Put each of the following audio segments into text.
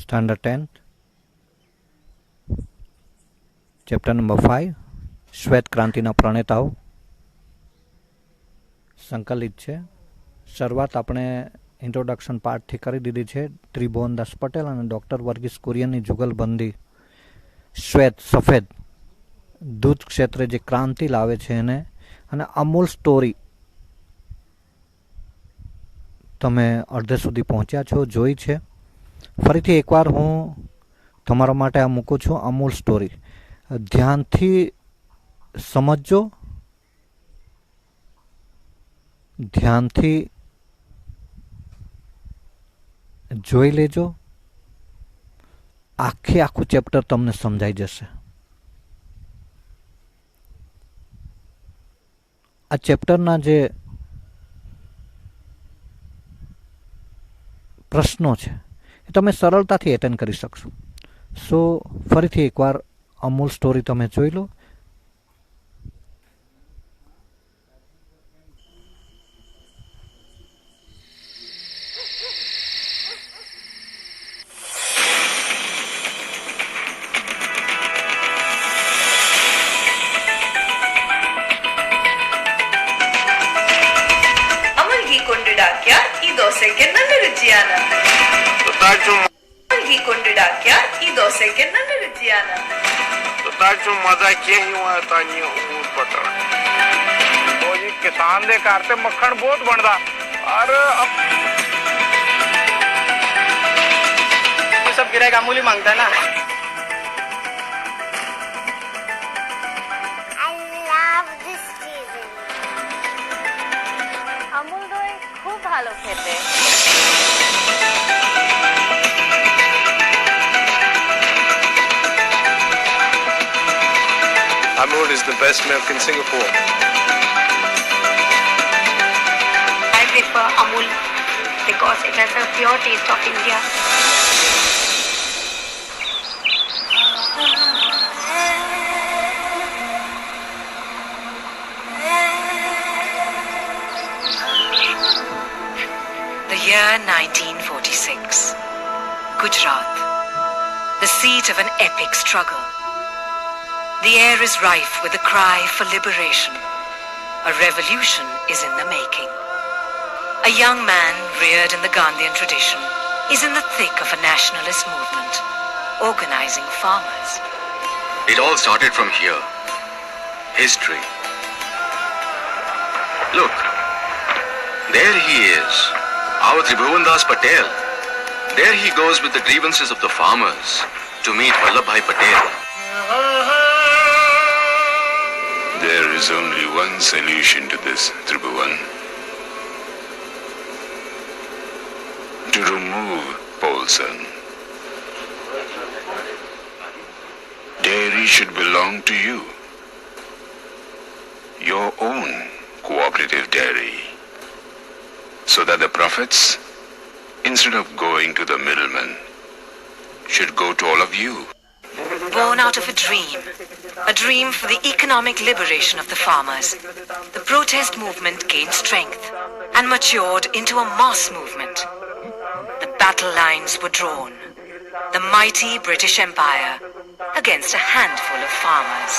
Standard 10th, chapter number 5, શ્વેત ક્રાંતિના પ્રણેતાઓ. સંકલિત છે. શરૂઆત આપણે ઇન્ટ્રોડક્શન પાર્ટથી કરી દીધી છે. ત્રિભુવનદાસ પટેલ અને ડૉક્ટર વર્ગીસ કુરિયનની જુગલબંધી શ્વેત સફેદ દૂધ ક્ષેત્રે જે ક્રાંતિ લાવે છે એને, અને અમૂલ સ્ટોરી તમે અડધે સુધી પહોંચ્યા છો, જોઈ છે. ફરીથી એકવાર હું તમારા માટે આ મૂકું છું. અમૂલ સ્ટોરી ધ્યાનથી સમજજો, ધ્યાનથી જોઈ લેજો. આખું ચેપ્ટર તમને સમજાઈ જશે. આ ચેપ્ટરના જે પ્રશ્નો છે એ તમે સરળતાથી એટેન્ડ કરી શકશો. સો ફરીથી એકવાર અમૂલ સ્ટોરી તમે જોઈ લો. കൊണ്ടിടാക്കിയ ഈ ദോശയ്ക്ക് നല്ല രുചിയാണ്. घी കൊണ്ടിടാക്കിയ ഈ ദോശയ്ക്ക് നല്ല രുചിയാണ്. किसान दे घर ते मक्खन बहुत बनदा और सब गिराएगा अमूल ही मांगता है ना. আমুল দই খুব ভালো খেতে. Amul is the best milk in Singapore. I prefer Amul because it has a pure taste of India. The year 1946. Gujarat. The seat of an epic struggle. The air is rife with the cry for liberation. A revolution is in the making. A young man reared in the Gandhian tradition is in the thick of a nationalist movement, organizing farmers. It all started from here. History. Look, there he is, our Tribhuvandas Patel. There he goes with the grievances of the farmers to meet Vallabhbhai Patel. There is only one solution to this, Tribhuvan. To remove Paulson. Dairy should belong to you. Your own cooperative dairy. So that the profits, instead of going to the middlemen, should go to all of you. Born out of a dream for the economic liberation of the farmers, the protest movement gained strength and matured into a mass movement. The battle lines were drawn. The mighty British Empire against a handful of farmers.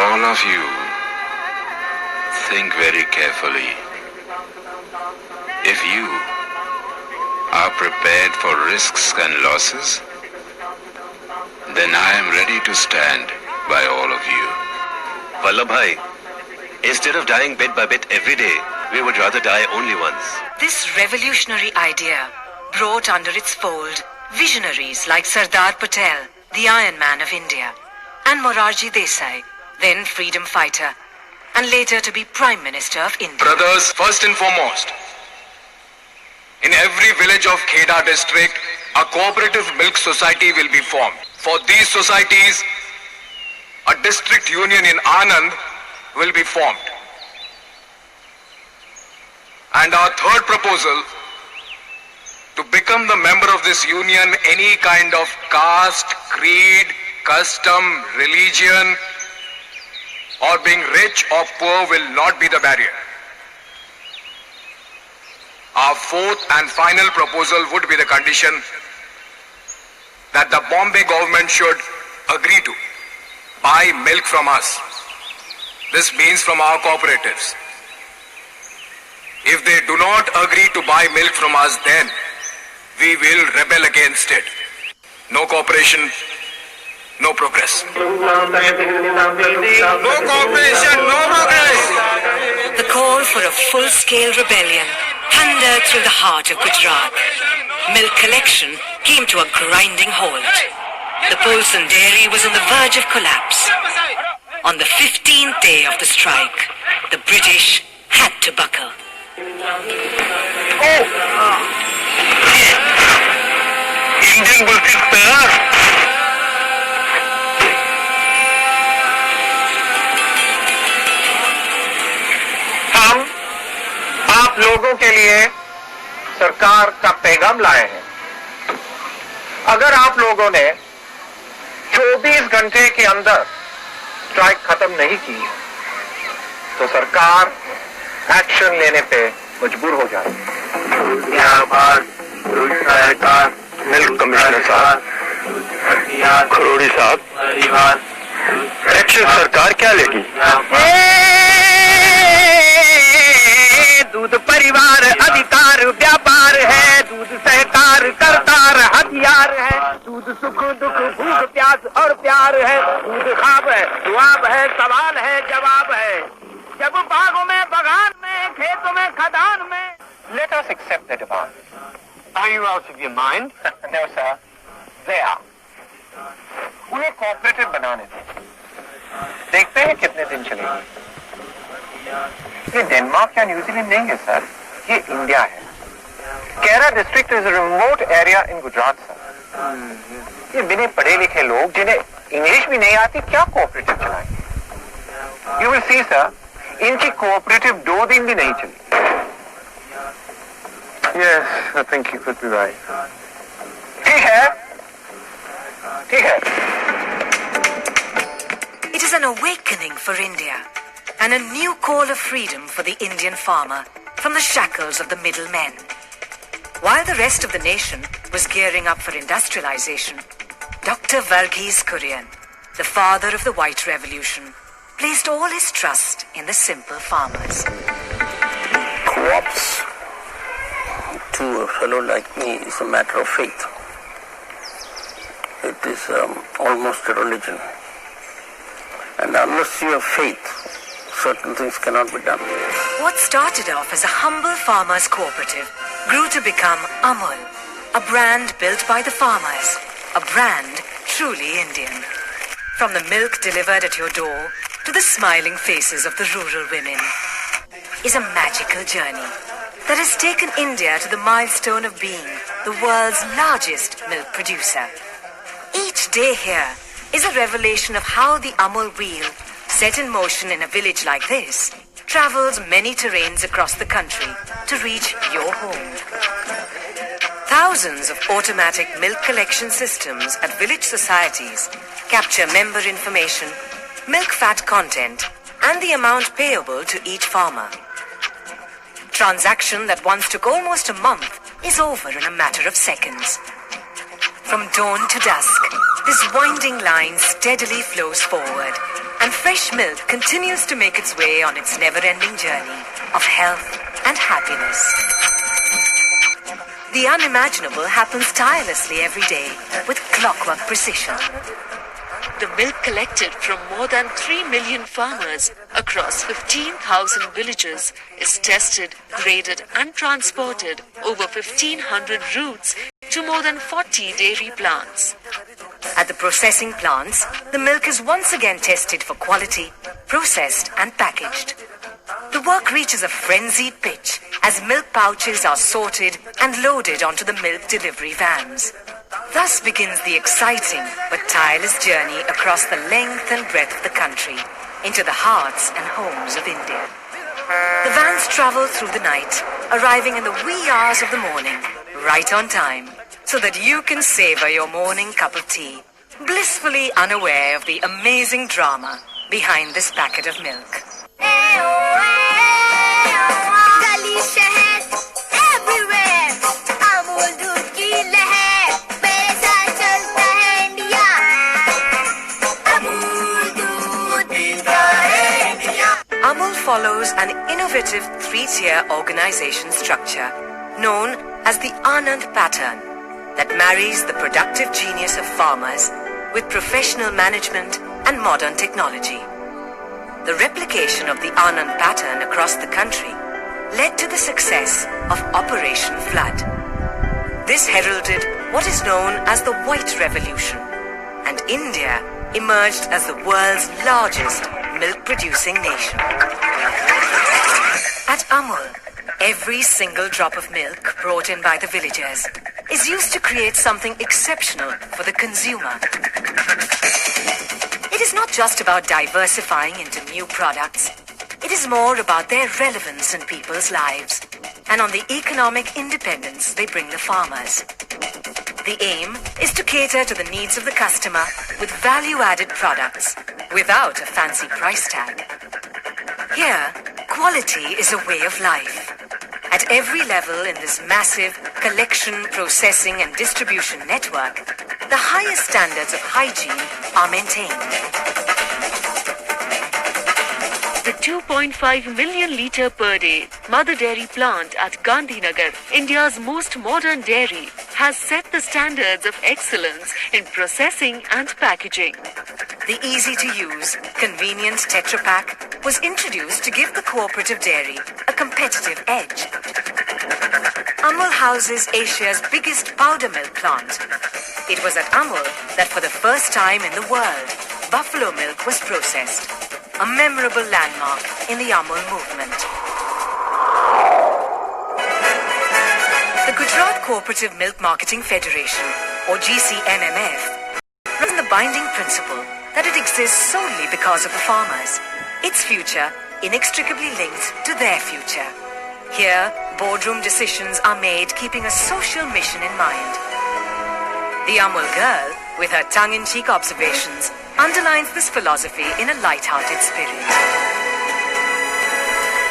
All of you, think very carefully. If you are prepared for risks and losses, then I am ready to stand by all of you. Vallabhbhai, instead of dying bit by bit every day, we would rather die only once. This revolutionary idea brought under its fold visionaries like Sardar Patel, the Iron Man of India, and Morarji Desai, then freedom fighter, and later to be Prime Minister of India. Brothers, first and foremost, in every village of Kheda district, a cooperative milk society will be formed. For these societies, a district union in Anand will be formed. And our third proposal, to become the member of this union, any kind of caste, creed, custom, religion, or being rich or poor will not be the barrier. Our our fourth and final proposal would be the condition that the Bombay government should agree to buy milk from us. This means from our cooperatives. If they do not agree to buy milk from us, then we will rebel against it. No cooperation, no progress. No cooperation, no progress. The call for a full-scale rebellion thundered through the heart of Gujarat. Milk collection came to a grinding halt. The Polson dairy was on the verge of collapse. On the 15th day of the strike, the British had to buckle. Indian bullshit, sir. हम आप लोगों के लिए सरकार का पैगाम लाए हैं। अगर आप लोगों ने 24 घंटे के अंदर स्ट्राइक खत्म नहीं की तो सरकार एक्शन लेने पे मजबूर हो जाएगी। मिल्क कमिश्नर साहब, खरोड़ी साहब, एक्शन सरकार क्या लेगी? दूध परिवार अधिकार व्यापार है, दूध सहकार करतार हथियार है, दूध सुख दुख भूख प्यास और प्यार है, दूध ख्वाब है दुआब है सवाल है जवाब है, जब बागों में बगान में खेतों में खदान में। Let us accept the demand. Are you out of your mind? No, sir. They are. उन्हें कोऑपरेटिव बनाने दें। देखते हैं कितने दिन चलेगी। ये डेनमार्क या न्यूजीलैंड नहीं है सर, ये इंडिया है। केरा district is a remote area in Gujarat sir. ये बिना पढ़े लिखे लोग जिन्हें इंग्लिश भी नहीं आती क्या कोऑपरेटिव चलाएंगे? यू विल सी सर, इनकी कोऑपरेटिव 2 दिन भी नहीं चली। Yes, I think you could be right. ठीक है। It is an awakening for India and a new call of freedom for the Indian farmer from the shackles of the middlemen. While the rest of the nation was gearing up for industrialization, Dr. Varghese Kurian, the father of the White Revolution, placed all his trust in the simple farmers. Crops to a fellow like me is a matter of faith. It is almost a religion. And unless you have faith, certain things cannot be done. What started off as a humble farmers' cooperative grew to become Amul, a brand built by the farmers, a brand truly Indian. From the milk delivered at your door to the smiling faces of the rural women is a magical journey that has taken India to the milestone of being the world's largest milk producer. Each day here is a revelation of how the Amul wheel, set in motion in a village like this, travels many terrains across the country to reach your home. Thousands of automatic milk collection systems at village societies capture member information, milk fat content, and the amount payable to each farmer. Transaction that once took almost a month is over in a matter of seconds. From dawn to dusk, this winding line steadily flows forward, and fresh milk continues to make its way on its never-ending journey of health and happiness. The unimaginable happens tirelessly every day with clockwork precision. The milk collected from more than 3 million farmers across 15,000 villages is tested, graded and transported over 1,500 routes to more than 40 dairy plants. At the processing plants, the milk is once again tested for quality, processed and packaged. The work reaches a frenzied pitch as milk pouches are sorted and loaded onto the milk delivery vans. Thus begins the exciting but tireless journey across the length and breadth of the country into the hearts and homes of India. The vans travel through the night, arriving in the wee hours of the morning, right on time, so that you can savor your morning cup of tea, blissfully unaware of the amazing drama behind this packet of milk. Gully, shahar, everywhere. follows an innovative three-tier organization structure known as the Anand pattern that marries the productive genius of farmers with professional management and modern technology. The replication of the Anand pattern across the country led to the success of Operation Flood. This heralded what is known as the White Revolution, and India emerged as the world's largest milk-producing nation. At Amul, every single drop of milk brought in by the villagers is used to create something exceptional for the consumer. It is not just about diversifying into new products. It is more about their relevance in people's lives and on the economic independence they bring the farmers. The aim is to cater to the needs of the customer with value-added products without a fancy price tag. Here, quality is a way of life. At every level in this massive collection, processing and distribution network, the highest standards of hygiene are maintained. The 2.5 million litre per day mother dairy plant at Gandhinagar, India's most modern dairy, has set the standards of excellence in processing and packaging. The easy-to-use, convenient Tetra Pak was introduced to give the cooperative dairy a competitive edge. Amul houses Asia's biggest powder milk plant. It was at Amul that for the first time in the world, buffalo milk was processed, a memorable landmark in the Amul movement. The Gujarat Cooperative Milk Marketing Federation, or GCMMF, runs on the binding principle that it exists solely because of the farmers, its future inextricably linked to their future. Here, boardroom decisions are made keeping a social mission in mind. The Amul girl, with her tongue-in-cheek observations, underlines this philosophy in a light-hearted spirit.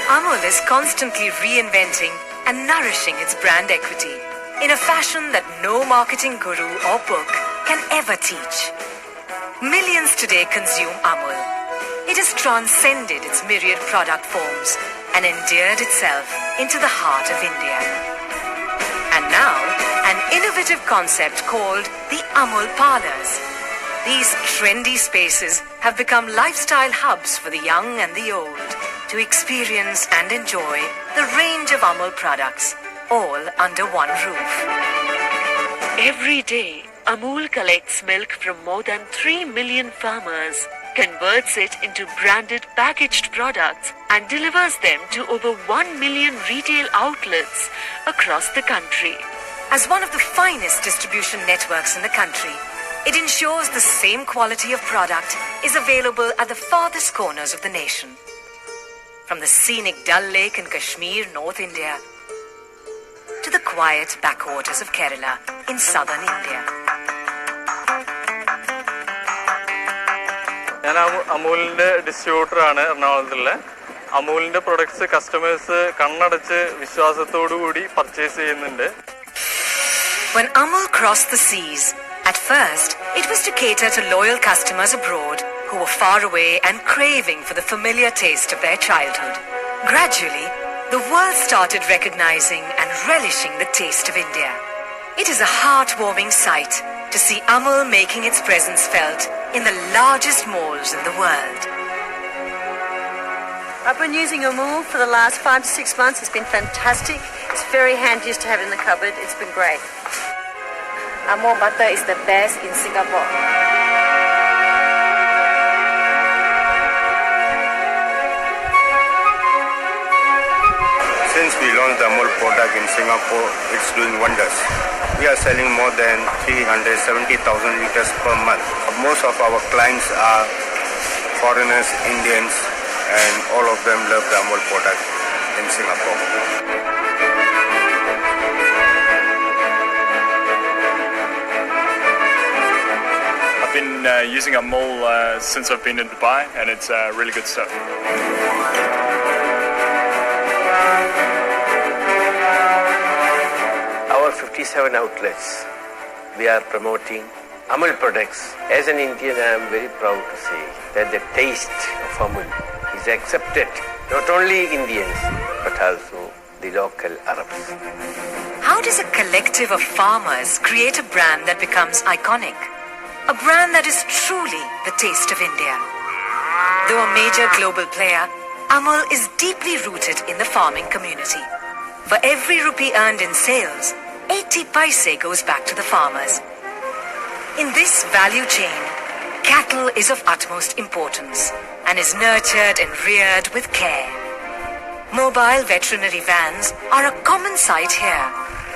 Amul is constantly reinventing and nourishing its brand equity in a fashion that no marketing guru or book can ever teach. Millions today consume Amul. It has transcended its myriad product forms and endeared itself into the heart of India. And now, an innovative concept called the Amul Parlours. These trendy spaces have become lifestyle hubs for the young and the old to experience and enjoy the range of Amul products, all under one roof. Every day, Amul collects milk from more than 3 million farmers, converts it into branded packaged products, and delivers them to over 1 million retail outlets across the country. As one of the finest distribution networks in the country, it ensures the same quality of product is available at the farthest corners of the nation. From the scenic Dal Lake in Kashmir, North India, to the quiet backwaters of Kerala in southern India. ഞാൻ അമൂലിന്റെ ഡിസ്ട്രിബ്യൂട്ടറാണ് എറണാകുളത്തുള്ള. അമൂലിന്റെ products customers കണ്ണടച്ച് വിശ്വാസത്തോടു കൂടി purchase ചെയ്യുന്നുണ്ട്. When Amul crossed the seas, at first it was to cater to loyal customers abroad who were far away and craving for the familiar taste of their childhood. Gradually, the world started recognizing and relishing the taste of India. It is a heartwarming sight to see Amul making its presence felt in the largest malls in the world. I've been using Amul for the last 5 to 6 months. It's been fantastic. It's very handy just to have it in the cupboard. It's been great. Amul butter is the best in Singapore. Since we launched the Amul product in Singapore, it's doing wonders. We are selling more than 370,000 liters per month. Most of our clients are foreigners, Indians, and all of them love the Amul product in Singapore. I've been using Amul since I've been in Dubai, and it's really good stuff. Our 57 outlets, we are promoting Amul products. As an Indian, I am very proud to say that the taste of Amul is accepted not only Indians, but also the local Arabs. How does a collective of farmers create a brand that becomes iconic? A brand that is truly the taste of India. Though a major global player, Amul is deeply rooted in the farming community. For every rupee earned in sales, 80 paise goes back to the farmers. In this value chain, cattle is of utmost importance and is nurtured and reared with care. Mobile veterinary vans are a common sight here,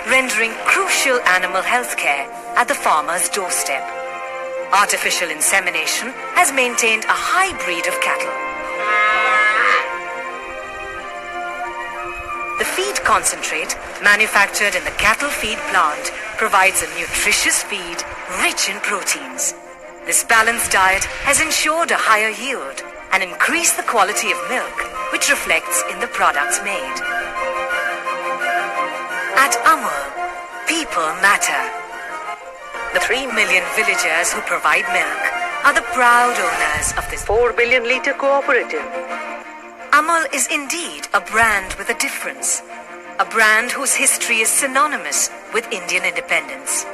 rendering crucial animal health care at the farmer's doorstep. Artificial insemination has maintained a high breed of cattle. The feed concentrate, manufactured in the cattle feed plant, provides a nutritious feed rich in proteins. This balanced diet has ensured a higher yield and increased the quality of milk, which reflects in the products made. At Amul, people matter. The 3 million villagers who provide milk are the proud owners of this 4 billion litre cooperative. Amul is indeed a brand with a difference. A brand whose history is synonymous with Indian independence.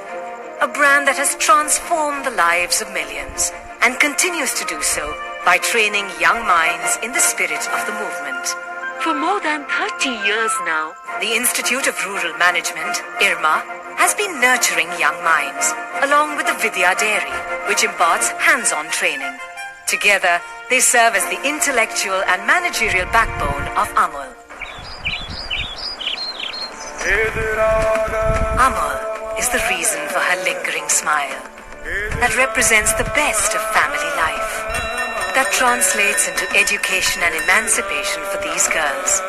A brand that has transformed the lives of millions and continues to do so by training young minds in the spirit of the movement. For more than 30 years now, The Institute of Rural Management, IRMA, has been nurturing young minds, along with the Vidya Dairy, which imparts hands-on training. Together, they serve as the intellectual and managerial backbone of Amul. Amul is the reason for her lingering smile, that represents the best of family life, that translates into education and emancipation for these girls,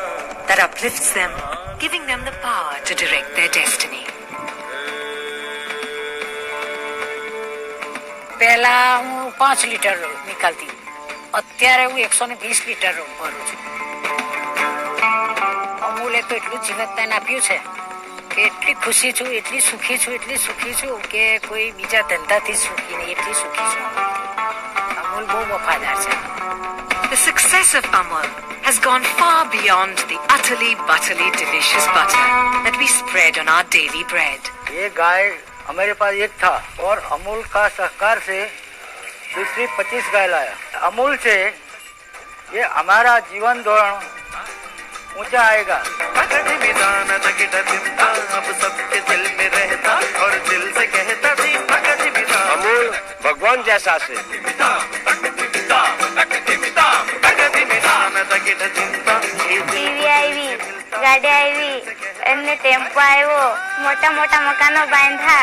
that uplifts them, giving them the power to direct their destiny. પહેલા હું 5 litre નીકળતી, અત્યારે હું 120 litre ભરું છું. અમૂલે તો એટલું જીવતદાન આપ્યું છે કે એટલી ખુશી છું, એટલી સુખી છું કે કોઈ બીજા ધંધાથી સુખી નહીં, એટલી સુખી છું. અમૂલ બહુ વફાદાર છે. The success of Amul has gone far beyond the utterly butterly delicious butter that we spread on our daily bread. ये गाय हमारे पास एक था और अमूल का सहकार से दूसरी 25 गाय लाया. अमूल से ये हमारा जीवन धोरण ऊंचा आएगा. अमूल भगवान जैसा से. ટીવી આવી, ગાડી આવી, એમને ટેમ્પો આવ્યો, મોટા મોટા મકાનો બાંધા,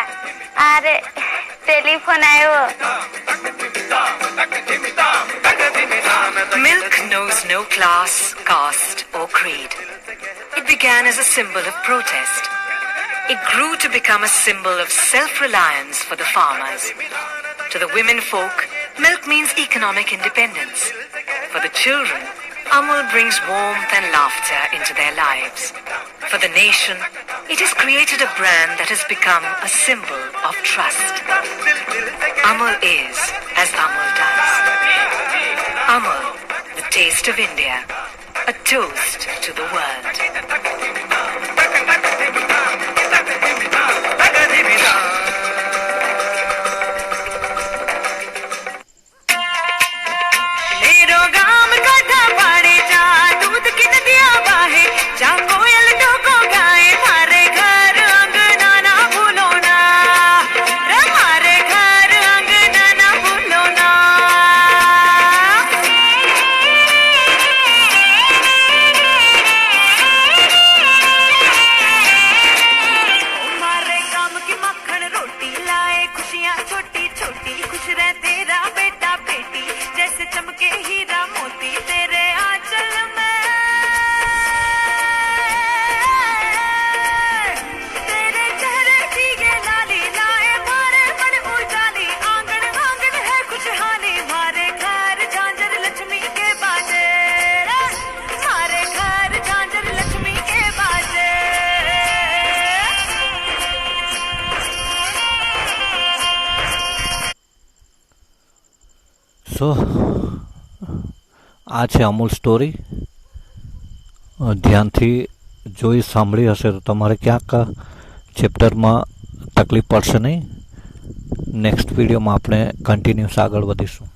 અરે ટેલિફોન આવ્યો. Milk knows no class, caste or creed. It began as a symbol of protest. It grew to become a symbol of self-reliance for the farmers. To the women folk, milk means economic independence. For the children, Amul brings warmth and laughter into their lives. For the nation, it has created a brand that has become a symbol of trust. Amul is as Amul does. Amul, the taste of India, a toast to the world. સો આ છે Amul story. ધ્યાનથી જોઈ સાંભળી હશે તો તમારે ક્યાંક ચેપ્ટરમાં તકલીફ પડશે નહીં. નેક્સ્ટ વિડીયોમાં આપણે કન્ટિન્યુઅસ આગળ વધીશું.